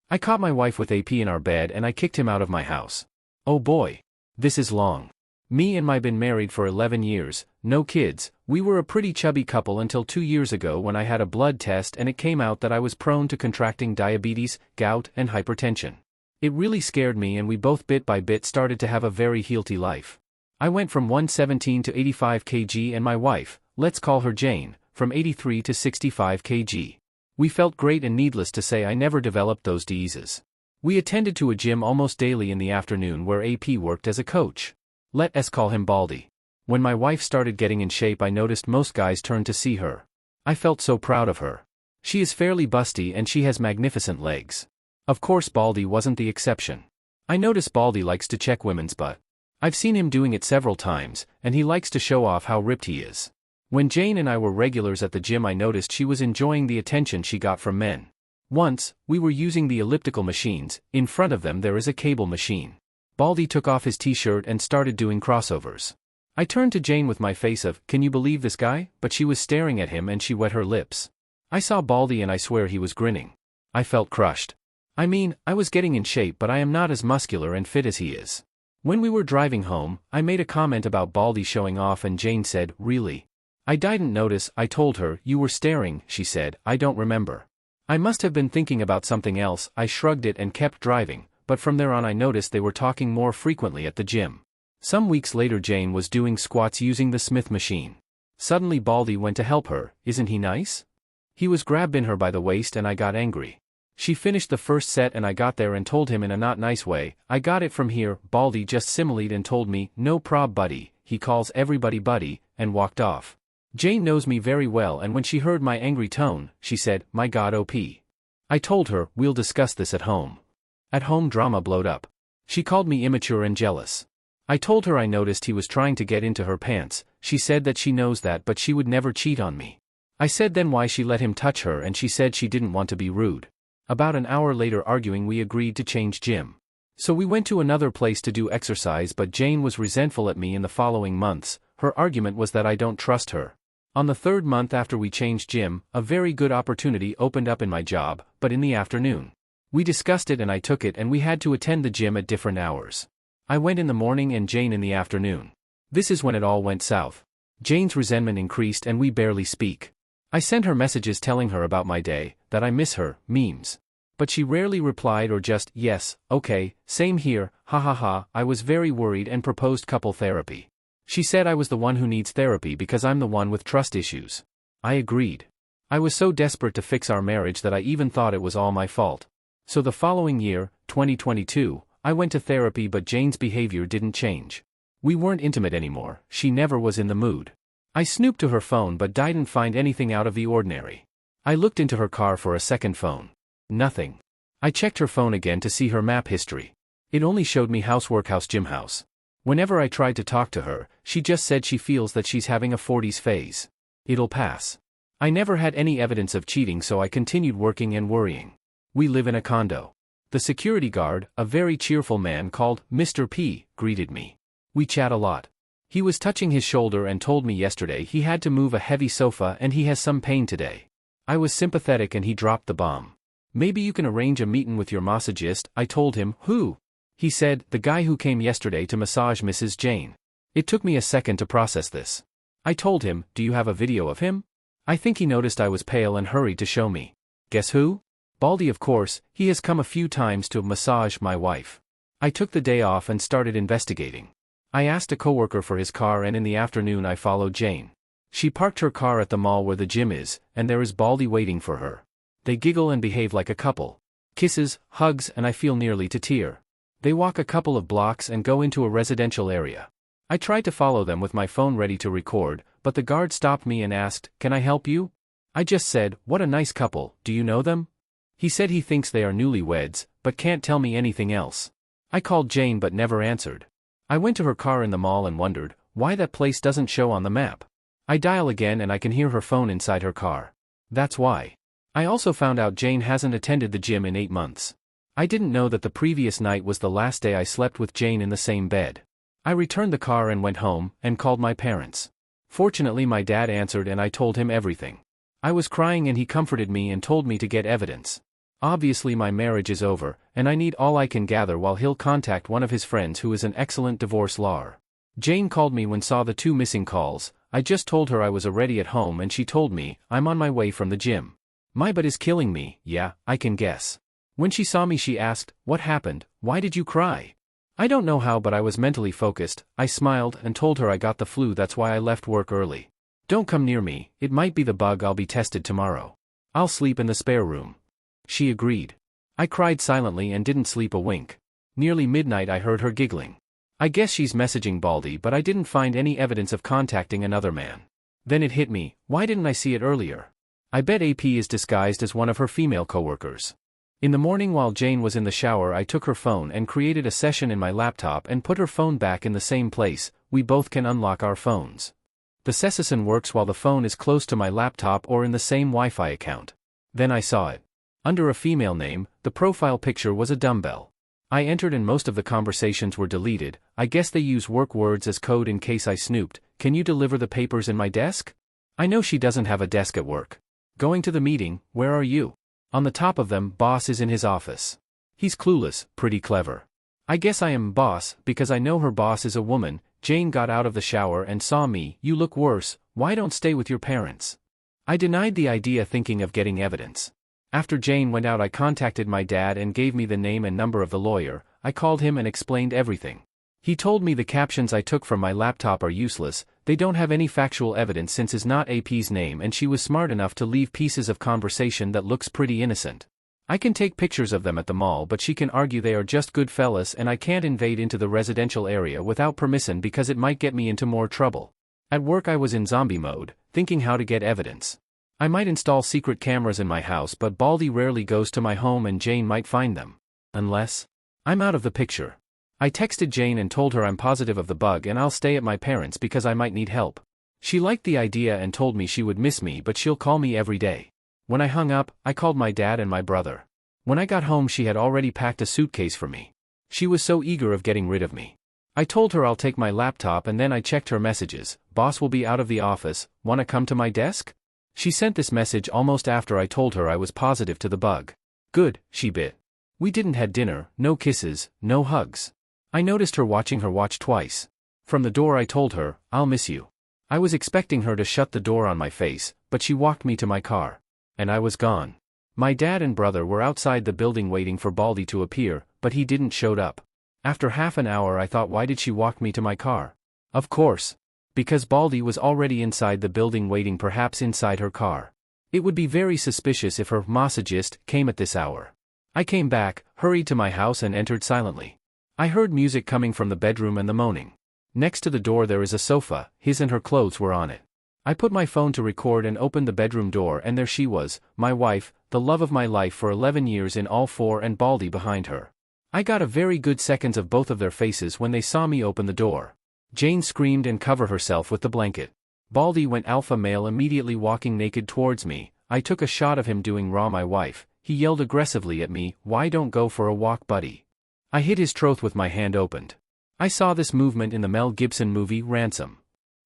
I caught my wife with AP in our bed and I kicked him out of my house. Oh boy. This is long. Me and my been married for 11 years, no kids. We were a pretty chubby couple until 2 years ago when I had a blood test and it came out that I was prone to contracting diabetes, gout, and hypertension. It really scared me and we both bit by bit started to have a very healthy life. I went from 117 to 85 kg and my wife, let's call her Jane, from 83 to 65 kg. We felt great and needless to say I never developed those diseases. We attended to a gym almost daily in the afternoon where AP worked as a coach. Let us call him Baldy. When my wife started getting in shape I noticed most guys turned to see her. I felt so proud of her. She is fairly busty and she has magnificent legs. Of course Baldy wasn't the exception. I notice Baldy likes to check women's butt. I've seen him doing it several times, and he likes to show off how ripped he is. When Jane and I were regulars at the gym I noticed she was enjoying the attention she got from men. Once, we were using the elliptical machines. In front of them there is a cable machine. Baldy took off his t-shirt and started doing crossovers. I turned to Jane with my face of, "Can you believe this guy?" But she was staring at him and she wet her lips. I saw Baldy and I swear he was grinning. I felt crushed. I mean, I was getting in shape but I am not as muscular and fit as he is. When we were driving home, I made a comment about Baldy showing off and Jane said, "Really?" I didn't notice. I told her, "You were staring," she said. "I don't remember." I must have been thinking about something else. I shrugged it and kept driving, but from there on I noticed they were talking more frequently at the gym. Some weeks later Jane was doing squats using the Smith machine. Suddenly Baldy went to help her. Isn't he nice? He was grabbing her by the waist and I got angry. She finished the first set and I got there and told him in a not nice way, "I got it from here." Baldy just similed and told me, "No prob buddy," he calls everybody buddy, and walked off. Jane knows me very well and when she heard my angry tone, she said, "My God OP." I told her, "We'll discuss this at home." At home drama blowed up. She called me immature and jealous. I told her I noticed he was trying to get into her pants. She said that she knows that but she would never cheat on me. I said then why she let him touch her and she said she didn't want to be rude. About an hour later arguing we agreed to change gym. So we went to another place to do exercise but Jane was resentful at me in the following months. Her argument was that I don't trust her. On the third month after we changed gym, a very good opportunity opened up in my job, but in the afternoon. We discussed it and I took it and we had to attend the gym at different hours. I went in the morning and Jane in the afternoon. This is when it all went south. Jane's resentment increased and we barely speak. I sent her messages telling her about my day, that I miss her, memes. But she rarely replied or just, "Yes, okay, same here, ha ha ha." I was very worried and proposed couple therapy. She said I was the one who needs therapy because I'm the one with trust issues. I agreed. I was so desperate to fix our marriage that I even thought it was all my fault. So the following year, 2022, I went to therapy but Jane's behavior didn't change. We weren't intimate anymore, she never was in the mood. I snooped to her phone but didn't find anything out of the ordinary. I looked into her car for a second phone. Nothing. I checked her phone again to see her map history. It only showed me house, workhouse, gym, house. Whenever I tried to talk to her, she just said she feels that she's having a 40s phase. It'll pass. I never had any evidence of cheating so I continued working and worrying. We live in a condo. The security guard, a very cheerful man called Mr. P, greeted me. We chat a lot. He was touching his shoulder and told me yesterday he had to move a heavy sofa and he has some pain today. I was sympathetic and he dropped the bomb. "Maybe you can arrange a meeting with your massagist." I told him, "Who?" He said, "The guy who came yesterday to massage Mrs. Jane." It took me a second to process this. I told him, "Do you have a video of him?" I think he noticed I was pale and hurried to show me. Guess who? Baldy, of course. He has come a few times to massage my wife. I took the day off and started investigating. I asked a coworker for his car and in the afternoon I followed Jane. She parked her car at the mall where the gym is, and there is Baldy waiting for her. They giggle and behave like a couple. Kisses, hugs, and I feel nearly to tear. They walk a couple of blocks and go into a residential area. I tried to follow them with my phone ready to record, but the guard stopped me and asked, "Can I help you?" I just said, "What a nice couple, do you know them?" He said he thinks they are newlyweds, but can't tell me anything else. I called Jane but never answered. I went to her car in the mall and wondered why that place doesn't show on the map. I dial again and I can hear her phone inside her car. That's why. I also found out Jane hasn't attended the gym in 8 months. I didn't know that the previous night was the last day I slept with Jane in the same bed. I returned the car and went home, and called my parents. Fortunately my dad answered and I told him everything. I was crying and he comforted me and told me to get evidence. Obviously my marriage is over, and I need all I can gather while he'll contact one of his friends who is an excellent divorce lawyer. Jane called me when saw the 2 missing calls. I just told her I was already at home and she told me, I'm on my way from the gym. My butt is killing me, yeah, I can guess. When she saw me she asked, what happened, why did you cry? I don't know how but I was mentally focused. I smiled and told her I got the flu, that's why I left work early. Don't come near me, it might be the bug, I'll be tested tomorrow. I'll sleep in the spare room. She agreed. I cried silently and didn't sleep a wink. Nearly midnight I heard her giggling. I guess she's messaging Baldy, but I didn't find any evidence of contacting another man. Then it hit me, why didn't I see it earlier? I bet AP is disguised as one of her female coworkers. In the morning while Jane was in the shower I took her phone and created a session in my laptop and put her phone back in the same place. We both can unlock our phones. The session works while the phone is close to my laptop or in the same Wi-Fi account. Then I saw it. Under a female name, the profile picture was a dumbbell. I entered and most of the conversations were deleted. I guess they use work words as code in case I snooped. Can you deliver the papers in my desk? I know she doesn't have a desk at work. Going to the meeting, where are you? On the top of them, boss is in his office. He's clueless, pretty clever. I guess I am boss, because I know her boss is a woman. Jane got out of the shower and saw me. You look worse, why don't stay with your parents? I denied the idea thinking of getting evidence. After Jane went out I contacted my dad and gave me the name and number of the lawyer. I called him and explained everything. He told me the captions I took from my laptop are useless, they don't have any factual evidence since it's not AP's name, and she was smart enough to leave pieces of conversation that looks pretty innocent. I can take pictures of them at the mall but she can argue they are just good fellas and I can't invade into the residential area without permission because it might get me into more trouble. At work I was in zombie mode, thinking how to get evidence. I might install secret cameras in my house but Baldy rarely goes to my home and Jane might find them. Unless I'm out of the picture. I texted Jane and told her I'm positive of the bug and I'll stay at my parents' because I might need help. She liked the idea and told me she would miss me but she'll call me every day. When I hung up, I called my dad and my brother. When I got home she had already packed a suitcase for me. She was so eager of getting rid of me. I told her I'll take my laptop and then I checked her messages. Boss will be out of the office, wanna come to my desk? She sent this message almost after I told her I was positive to the bug. Good, she bit. We didn't had dinner, no kisses, no hugs. I noticed her watching her watch twice. From the door I told her, I'll miss you. I was expecting her to shut the door on my face, but she walked me to my car. And I was gone. My dad and brother were outside the building waiting for Baldy to appear, but he didn't showed up. After half an hour I thought, why did she walk me to my car? Of course. Because Baldy was already inside the building waiting, perhaps inside her car. It would be very suspicious if her massagist came at this hour. I came back, hurried to my house and entered silently. I heard music coming from the bedroom and the moaning. Next to the door there is a sofa, his and her clothes were on it. I put my phone to record and opened the bedroom door and there she was, my wife, the love of my life for 11 years in all four, and Baldy behind her. I got a very good seconds of both of their faces when they saw me open the door. Jane screamed and covered herself with the blanket. Baldy went alpha male, immediately walking naked towards me. I took a shot of him doing raw my wife. He yelled aggressively at me, why don't go for a walk, buddy? I hit his throat with my hand opened. I saw this movement in the Mel Gibson movie Ransom.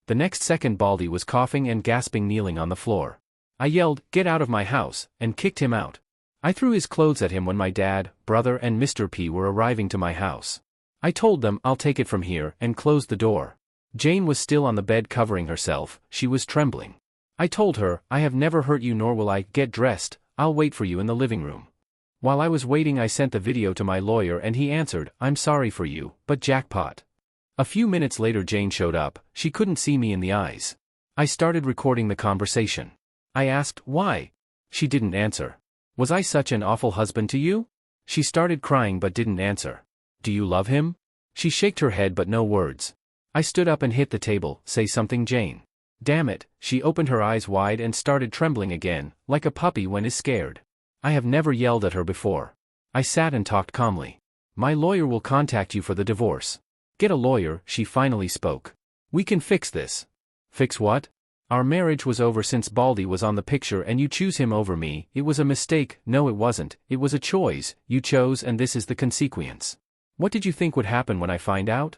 The next second Baldy was coughing and gasping, kneeling on the floor. I yelled, get out of my house, and kicked him out. I threw his clothes at him when my dad, brother and Mr. P were arriving to my house. I told them, I'll take it from here, and closed the door. Jane was still on the bed covering herself, she was trembling. I told her, I have never hurt you nor will I. Get dressed, I'll wait for you in the living room. While I was waiting I sent the video to my lawyer and he answered, I'm sorry for you, but jackpot. A few minutes later Jane showed up, she couldn't see me in the eyes. I started recording the conversation. I asked, why? She didn't answer. Was I such an awful husband to you? She started crying but didn't answer. Do you love him? She shook her head but no words. I stood up and hit the table, say something, Jane. Damn it, she opened her eyes wide and started trembling again, like a puppy when is scared. I have never yelled at her before. I sat and talked calmly. My lawyer will contact you for the divorce. Get a lawyer, she finally spoke. We can fix this. Fix what? Our marriage was over since Baldy was on the picture and you choose him over me. It was a mistake. No, it wasn't. It was a choice. You chose and this is the consequence. What did you think would happen when I find out?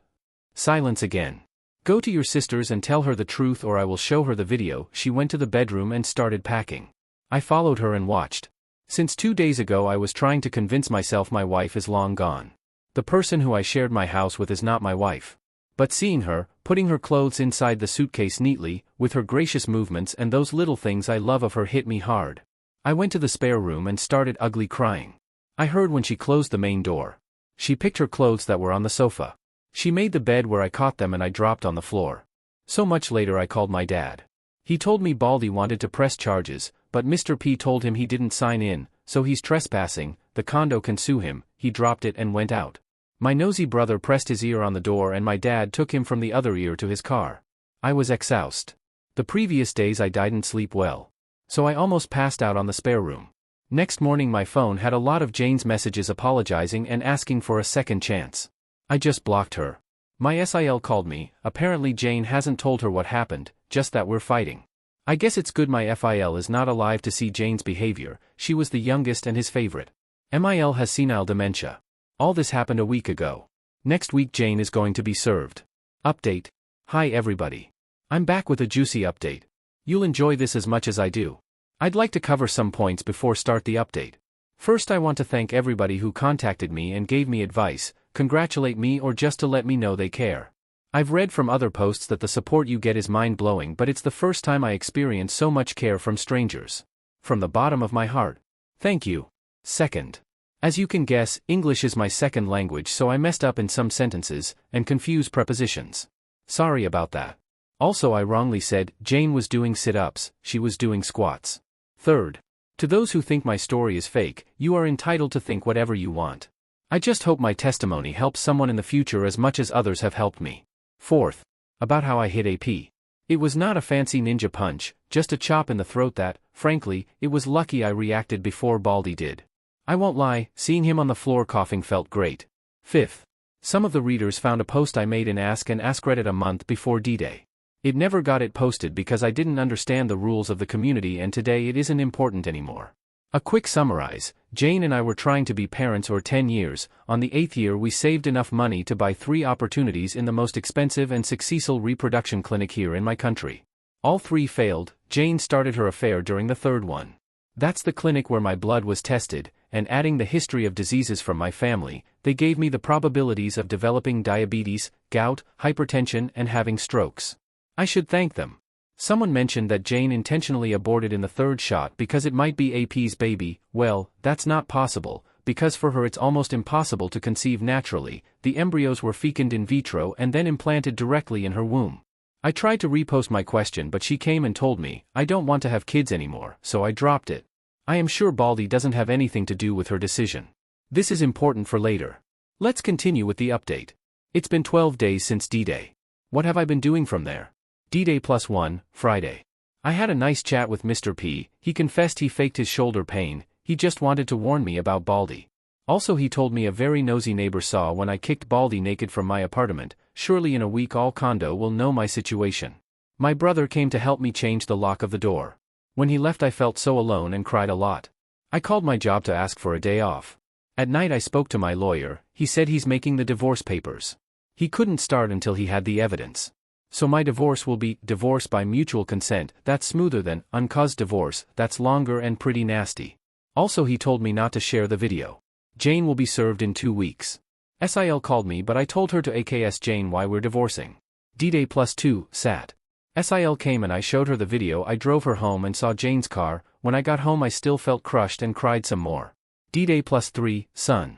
Silence again. Go to your sisters and tell her the truth or I will show her the video. She went to the bedroom and started packing. I followed her and watched. Since 2 days ago I was trying to convince myself my wife is long gone. The person who I shared my house with is not my wife. But seeing her, putting her clothes inside the suitcase neatly, with her gracious movements and those little things I love of her hit me hard. I went to the spare room and started ugly crying. I heard when she closed the main door. She picked her clothes that were on the sofa. She made the bed where I caught them and I dropped on the floor. So much later I called my dad. He told me Baldy wanted to press charges, but Mr. P told him he didn't sign in, so he's trespassing, the condo can sue him. He dropped it and went out. My nosy brother pressed his ear on the door and my dad took him from the other ear to his car. I was exhausted. The previous days I didn't sleep well. So I almost passed out on the spare room. Next morning my phone had a lot of Jane's messages apologizing and asking for a second chance. I just blocked her. My SIL called me, apparently Jane hasn't told her what happened, just that we're fighting. I guess it's good my FIL is not alive to see Jane's behavior, she was the youngest and his favorite. MIL has senile dementia. All this happened a week ago. Next week Jane is going to be served. Update. Hi everybody. I'm back with a juicy update. You'll enjoy this as much as I do. I'd like to cover some points before start the update. First I want to thank everybody who contacted me and gave me advice, congratulate me or just to let me know they care. I've read from other posts that the support you get is mind-blowing, but it's the first time I experience so much care from strangers. From the bottom of my heart. Thank you. Second. As you can guess, English is my second language, so I messed up in some sentences and confused prepositions. Sorry about that. Also I wrongly said Jane was doing sit-ups, she was doing squats. Third. To those who think my story is fake, you are entitled to think whatever you want. I just hope my testimony helps someone in the future as much as others have helped me. Fourth. About how I hit AP. It was not a fancy ninja punch, just a chop in the throat that, frankly, it was lucky I reacted before Baldy did. I won't lie, seeing him on the floor coughing felt great. Fifth. Some of the readers found a post I made in Ask and Ask Reddit a month before D-Day. It never got it posted because I didn't understand the rules of the community and today it isn't important anymore. A quick summarize, Jane and I were trying to be parents for 10 years, on the 8th year we saved enough money to buy 3 opportunities in the most expensive and successful reproduction clinic here in my country. All 3 failed, Jane started her affair during the 3rd one. That's the clinic where my blood was tested, and adding the history of diseases from my family, they gave me the probabilities of developing diabetes, gout, hypertension and having strokes. I should thank them. Someone mentioned that Jane intentionally aborted in the 3rd shot because it might be AP's baby. Well, that's not possible, because for her it's almost impossible to conceive naturally. The embryos were fecunded in vitro and then implanted directly in her womb. I tried to repost my question but she came and told me, I don't want to have kids anymore, so I dropped it. I am sure Baldy doesn't have anything to do with her decision. This is important for later. Let's continue with the update. It's been 12 days since D-Day. What have I been doing from there? D-Day +1, Friday. I had a nice chat with Mr. P, he confessed he faked his shoulder pain, he just wanted to warn me about Baldy. Also he told me a very nosy neighbor saw when I kicked Baldy naked from my apartment, surely in a week all condo will know my situation. My brother came to help me change the lock of the door. When he left I felt so alone and cried a lot. I called my job to ask for a day off. At night I spoke to my lawyer, he said he's making the divorce papers. He couldn't start until he had the evidence. So my divorce will be divorce by mutual consent, that's smoother than uncaused divorce, that's longer and pretty nasty. Also he told me not to share the video. Jane will be served in 2 weeks. SIL called me but I told her to AKS Jane why we're divorcing. D-Day +2, SAT. SIL came and I showed her the video. I drove her home and saw Jane's car. When I got home I still felt crushed and cried some more. D-Day +3, Son.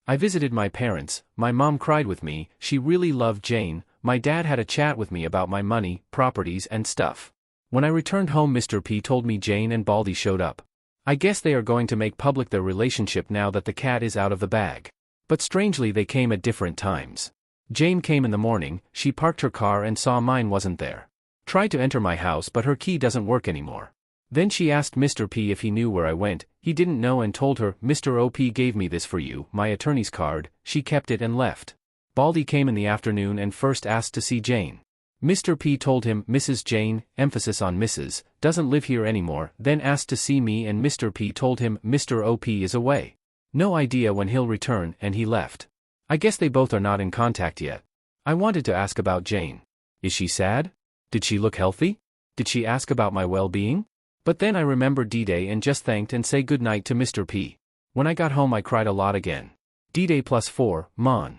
I visited my parents, my mom cried with me, she really loved Jane. My dad had a chat with me about my money, properties and stuff. When I returned home Mr. P told me Jane and Baldy showed up. I guess they are going to make public their relationship now that the cat is out of the bag. But strangely they came at different times. Jane came in the morning, she parked her car and saw mine wasn't there. Tried to enter my house but her key doesn't work anymore. Then she asked Mr. P if he knew where I went, he didn't know and told her, Mr. OP gave me this for you, my attorney's card, she kept it and left. Baldy came in the afternoon and first asked to see Jane. Mr. P told him, Mrs. Jane, emphasis on Mrs., doesn't live here anymore, then asked to see me and Mr. P told him, Mr. OP is away. No idea when he'll return and he left. I guess they both are not in contact yet. I wanted to ask about Jane. Is she sad? Did she look healthy? Did she ask about my well-being? But then I remembered D-Day and just thanked and say goodnight to Mr. P. When I got home I cried a lot again. D-Day +4, Mon.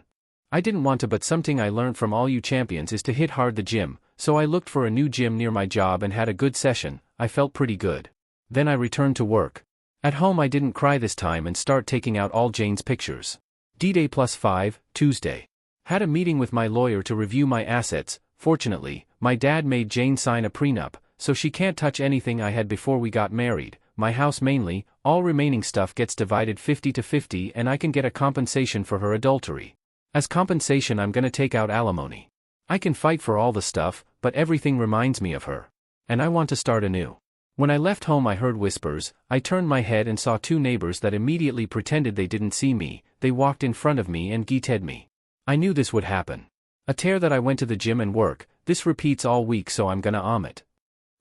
I didn't want to, but something I learned from all you champions is to hit hard the gym, so I looked for a new gym near my job and had a good session. I felt pretty good. Then I returned to work. At home I didn't cry this time and start taking out all Jane's pictures. D-Day +5, Tuesday. Had a meeting with my lawyer to review my assets. Fortunately, my dad made Jane sign a prenup, so she can't touch anything I had before we got married. My house mainly, all remaining stuff gets divided 50-50 and I can get a compensation for her adultery. As compensation I'm gonna take out alimony. I can fight for all the stuff, but everything reminds me of her. And I want to start anew. When I left home I heard whispers. I turned my head and saw two neighbors that immediately pretended they didn't see me. They walked in front of me and guited me. I knew this would happen. A tear that I went to the gym and work. This repeats all week, so I'm gonna it.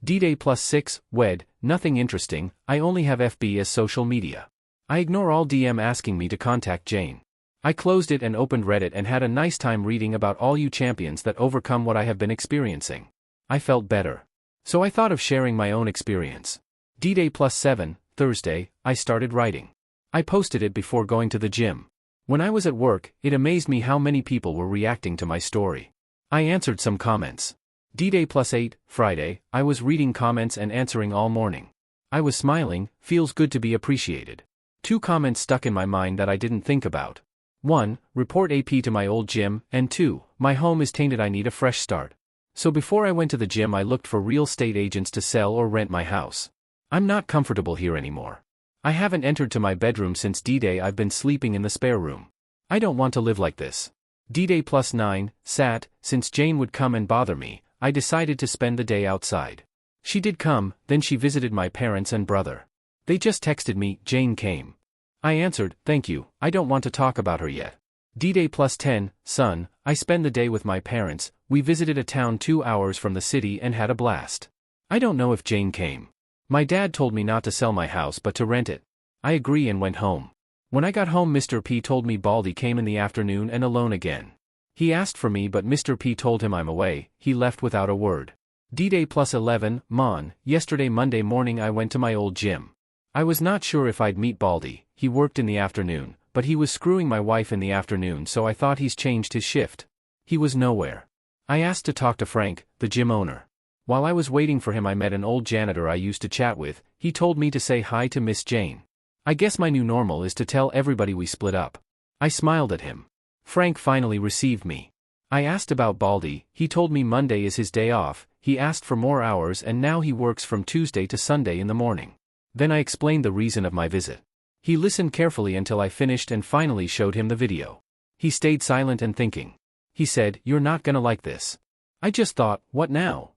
D-Day +6, Wed, nothing interesting. I only have FB as social media. I ignore all DM asking me to contact Jane. I closed it and opened Reddit and had a nice time reading about all you champions that overcome what I have been experiencing. I felt better. So I thought of sharing my own experience. D-Day +7, Thursday, I started writing. I posted it before going to the gym. When I was at work, it amazed me how many people were reacting to my story. I answered some comments. D-Day +8, Friday, I was reading comments and answering all morning. I was smiling. Feels good to be appreciated. Two comments stuck in my mind that I didn't think about. 1. Report AP to my old gym, and 2. My home is tainted, I need a fresh start. So before I went to the gym I looked for real estate agents to sell or rent my house. I'm not comfortable here anymore. I haven't entered to my bedroom since D-Day. I've been sleeping in the spare room. I don't want to live like this. D-Day +9, Sat, since Jane would come and bother me, I decided to spend the day outside. She did come, then she visited my parents and brother. They just texted me, Jane came. I answered, thank you, I don't want to talk about her yet. D-Day +10, Sun, I spend the day with my parents. We visited a town 2 hours from the city and had a blast. I don't know if Jane came. My dad told me not to sell my house but to rent it. I agree and went home. When I got home Mr. P told me Baldy came in the afternoon and alone again. He asked for me but Mr. P told him I'm away. He left without a word. D-Day +11, Mon, yesterday Monday morning I went to my old gym. I was not sure if I'd meet Baldy. He worked in the afternoon, but he was screwing my wife in the afternoon, so I thought he's changed his shift. He was nowhere. I asked to talk to Frank, the gym owner. While I was waiting for him I met an old janitor I used to chat with. He told me to say hi to Miss Jane. I guess my new normal is to tell everybody we split up. I smiled at him. Frank finally received me. I asked about Baldy. He told me Monday is his day off. He asked for more hours and now he works from Tuesday to Sunday in the morning. Then I explained the reason of my visit. He listened carefully until I finished and finally showed him the video. He stayed silent and thinking. He said, "You're not gonna like this." I just thought, what now?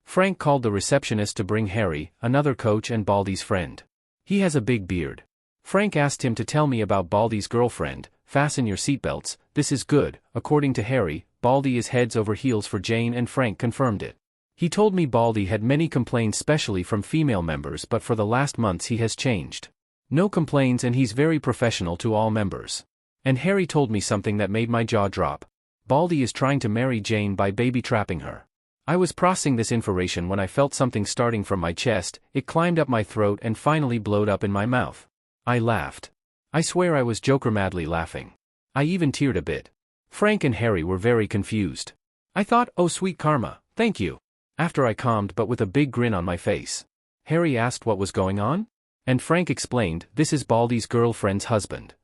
Frank called the receptionist to bring Harry, another coach and Baldy's friend. He has a big beard. Frank asked him to tell me about Baldy's girlfriend. Fasten your seatbelts, this is good. According to Harry, Baldy is heads over heels for Jane and Frank confirmed it. He told me Baldy had many complaints especially from female members, but for the last months he has changed. No complaints and he's very professional to all members. And Harry told me something that made my jaw drop. Baldy is trying to marry Jane by baby-trapping her. I was processing this information when I felt something starting from my chest. It climbed up my throat and finally blowed up in my mouth. I laughed. I swear I was Joker madly laughing. I even teared a bit. Frank and Harry were very confused. I thought, oh sweet karma, thank you. After I calmed but with a big grin on my face. Harry asked what was going on? And Frank explained, this is Baldy's girlfriend's husband.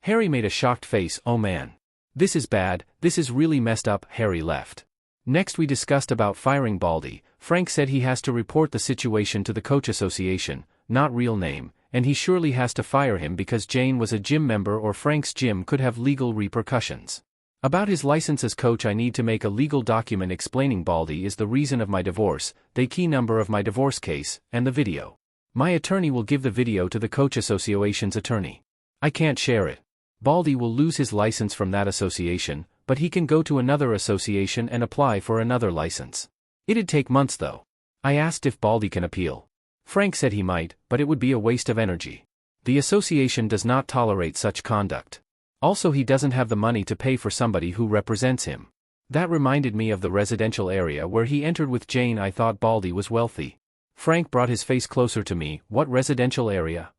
Harry made a shocked face, oh man. This is bad, this is really messed up. Harry left. Next we discussed about firing Baldy. Frank said he has to report the situation to the coach association, not real name, and he surely has to fire him because Jane was a gym member or Frank's gym could have legal repercussions. About his license as coach I need to make a legal document explaining Baldy is the reason of my divorce, the key number of my divorce case, and the video. My attorney will give the video to the coach association's attorney. I can't share it. Baldy will lose his license from that association, but he can go to another association and apply for another license. It'd take months though. I asked if Baldy can appeal. Frank said he might, but it would be a waste of energy. The association does not tolerate such conduct. Also he doesn't have the money to pay for somebody who represents him. That reminded me of the residential area where he entered with Jane. I thought Baldy was wealthy. Frank brought his face closer to me. What residential area?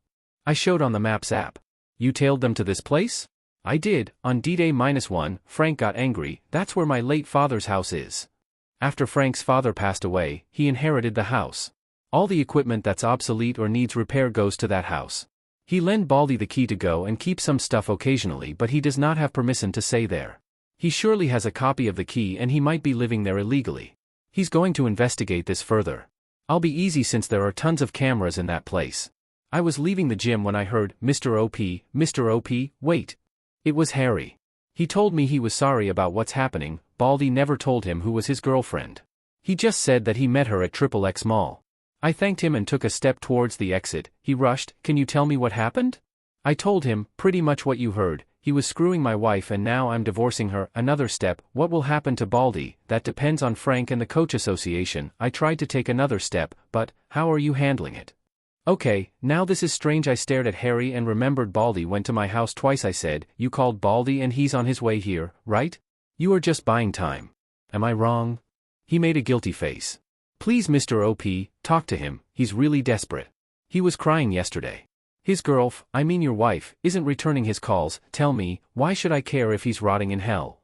I showed on the Maps app. You tailed them to this place? I did. On D-Day-1, Frank got angry. That's where my late father's house is. After Frank's father passed away, he inherited the house. All the equipment that's obsolete or needs repair goes to that house. He lent Baldy the key to go and keep some stuff occasionally, but he does not have permission to stay there. He surely has a copy of the key and he might be living there illegally. He's going to investigate this further. I'll be easy since there are tons of cameras in that place. I was leaving the gym when I heard, Mr. OP, Mr. OP, wait. It was Harry. He told me he was sorry about what's happening. Baldy never told him who was his girlfriend. He just said that he met her at XXX Mall. I thanked him and took a step towards the exit. He rushed, can you tell me what happened? I told him, pretty much what you heard. He was screwing my wife and now I'm divorcing her. Another step, what will happen to Baldy? That depends on Frank and the coach association. I tried to take another step, but, how are you handling it? Okay, now this is strange. I stared at Harry and remembered Baldy went to my house twice. I said, you called Baldy and he's on his way here, right? You are just buying time. Am I wrong? He made a guilty face. Please Mr. OP, talk to him, he's really desperate. He was crying yesterday. His I mean your wife, isn't returning his calls. Tell me, why should I care if he's rotting in hell?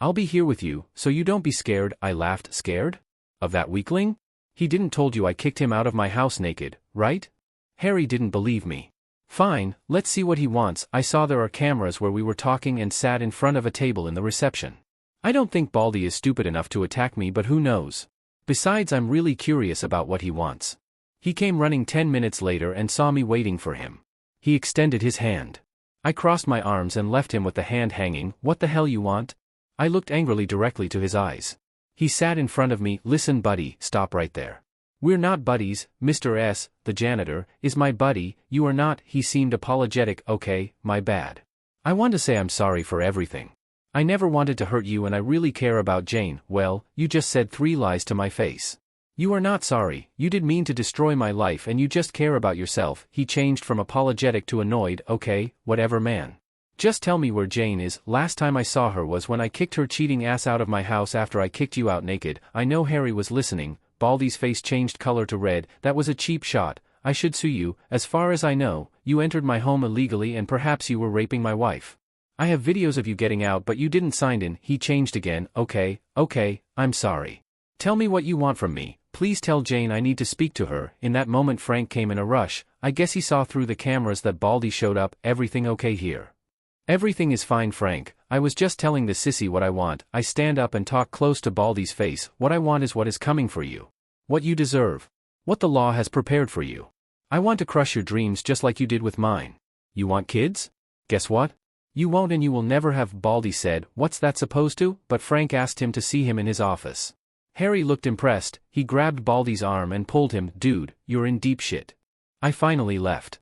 I'll be here with you, so you don't be scared. I laughed. Scared? Of that weakling? He didn't told you I kicked him out of my house naked, right? Harry didn't believe me. Fine, let's see what he wants. I saw there are cameras where we were talking and sat in front of a table in the reception. I don't think Baldy is stupid enough to attack me, but who knows? Besides, I'm really curious about what he wants. He came running 10 minutes later and saw me waiting for him. He extended his hand. I crossed my arms and left him with the hand hanging. What the hell you want? I looked angrily directly to his eyes. He sat in front of me. Listen buddy, stop right there. We're not buddies. Mr. S, the janitor, is my buddy. You are not. He seemed apologetic. Okay, my bad. I want to say I'm sorry for everything. I never wanted to hurt you and I really care about Jane. Well, you just said 3 lies to my face. You are not sorry. You did mean to destroy my life and you just care about yourself. He changed from apologetic to annoyed. Okay, whatever man. Just tell me where Jane is. Last time I saw her was when I kicked her cheating ass out of my house after I kicked you out naked. I know Harry was listening. Baldy's face changed color to red. That was a cheap shot. I should sue you. As far as I know, you entered my home illegally and perhaps you were raping my wife. I have videos of you getting out but you didn't sign in. He changed again. Okay, I'm sorry. Tell me what you want from me. Please tell Jane I need to speak to her. In that moment Frank came in a rush. I guess he saw through the cameras that Baldy showed up. Everything okay here? Everything is fine Frank. I was just telling the sissy what I want. I stand up and talk close to Baldy's face. What I want is what is coming for you. What you deserve. What the law has prepared for you. I want to crush your dreams just like you did with mine. You want kids? Guess what? You won't and you will never have. Baldy said, what's that supposed to? But Frank asked him to see him in his office. Harry looked impressed. He grabbed Baldy's arm and pulled him. Dude, you're in deep shit. I finally left.